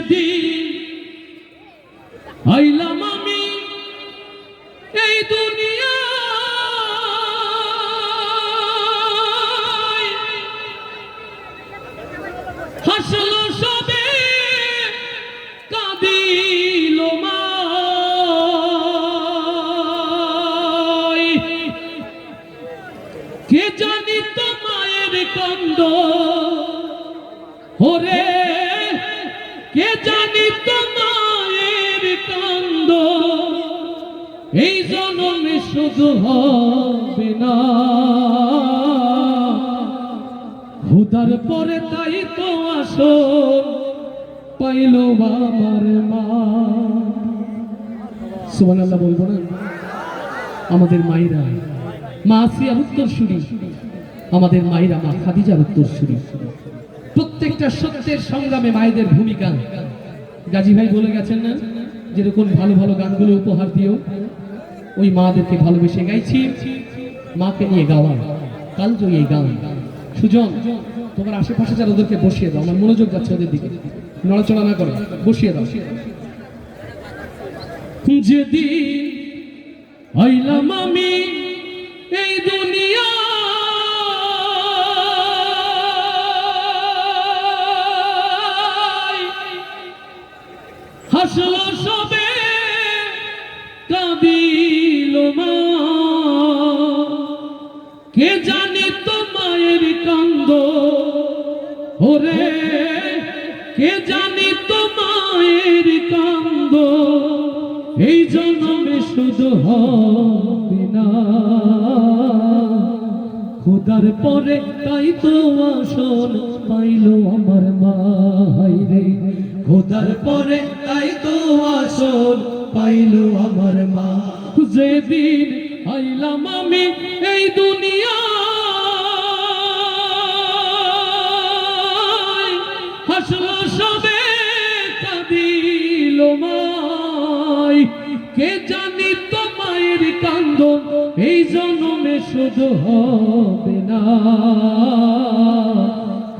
যেদিন আইলাম আমি এই দুনিয়ায়, হাসলো সবে কাঁদিল মায়। কে জানি তো মায়ের কান্দ ওরে, কে জানি তো মায়ের কান্দ এই জন্মে শুধু হবে না, খোদার পরে তাই তো আসল পাইল আমার মা। সুবহানাল্লাহ বলবো না? আমাদের মায়েরা, মা আসিয়ার উত্তরসূরি, আমাদের মায়েরা মা খাদিজার উত্তরসূরি। প্রত্যেকটা সত্যের সংগ্রামে মায়েদের ভূমিকা গাজী ভাই বলে গেছেন না, যেরকম ভালো ভালো গানগুলো উপহার দিও, ওই মাদেরকে ভালোবেসে গাইছি, মাকে নিয়ে গাওয়া কালজয়ী এই গান। সুজন, তোমার আশেপাশে যারা ওদেরকে বসিয়ে দাও, আমার মনোযোগ যাচ্ছে ওদের দিকে, নড়াচড়া না করো, বসিয়ে দাও। যেদিন আইলাম আমি এই দুনিয়া, হাসলো সবে কাঁদিল মা। কে জানি তো মায়ের কান্দ ওরে, কে জানি তো মায়ের কান্দ এই জন্মে শুধু হবে না, খোদার পরে তাই তো আসল পাইল আমার মাই রে। খোদার পরে তাই তো আসল পাইল আমার মা। যেদিন আইলাম আমি এই দুনিয়ায়, হাসলো সবে কাঁদিল মাই। কে জানি তো মায়ের কান্দ এই জন্মে শুধু হবে না,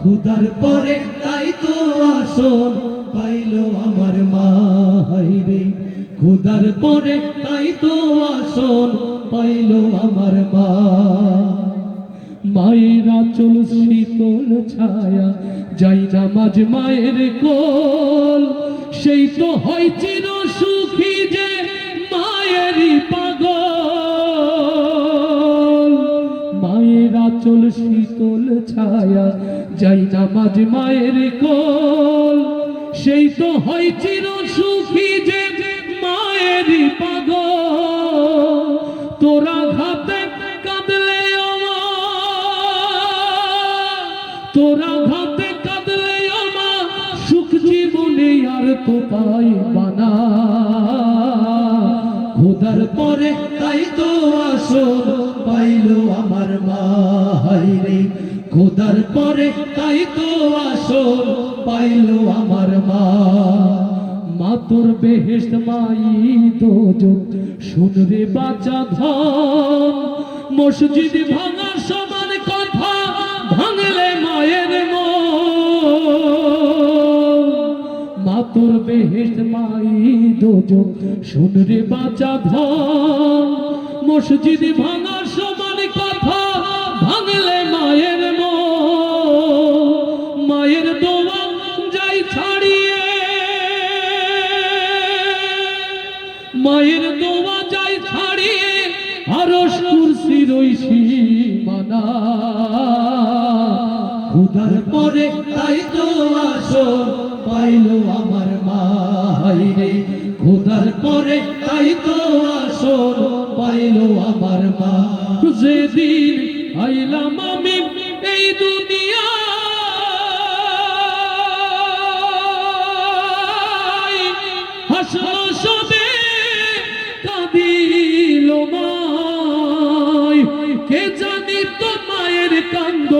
খোদার পরে তাই তো আসল পাইল আমার মাই রে। খোদার পরে তাই তো আসল পাইল আমার মা। মায়ের আঁচল শীতল ছায়া, যাই নামাজ মায়ের কোল, সেই তো হয় চির সুখী যে মায়েরই পাগল। মায়ের আঁচল শীতল ছায়া, যাই নামাজ মায়ের কোল, সেই তো হয় চির সুখী যে মায়েরই পাগল। তোরা ঘাতে কাঁদলে তোরা ঘাতে কাঁদলে আমার সুখ জীবনে আর তো পাইবা না, খোদার পরে তাই তো আসল পাইল আমার মাই রে। খোদার পরে তাই তো আসল পাইল আমার মা। মা তোর বেহেশত মাই দোজখ, শুনরে বাঁচা ধন, মসজিদ ভাঙা সমান কথা ভাঙলে মায়ের মন। মা তোর বেহেশত মাই দোজখ, শুনরে বাঁচা ধন, মসজিদ ভাঙা সমান কথা ভাঙলে মায়ের মন। মায়ের দোয়া যাই ছাড়িয়ে, মায়ের দোয়া যাই ছাড়িয়ে আরশ কুরসির ওই সীমানা, খোদার পরে তাই তো আসল পাইল আমার মাই রে। খোদার পরে তাই তো আসল পাইল আমার মা। যেদিন আইলাম আমি এই দুনিয়া, হাসলো সবে কাঁদিল মাই। কে জানি তো মায়ের কান্দ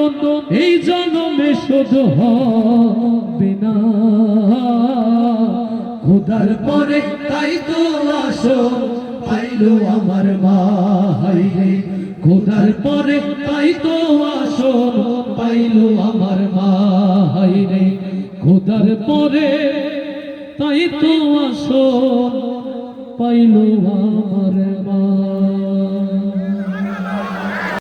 এই জন্মে শুধু হবে না, খোদার পরে তাই তো আসল পাইল আমার মাই রে। খোদার পরে তাই তো আসল পাইল আমার মাই রে। খোদার পরে তাই তো আসল পাইল আমার মা।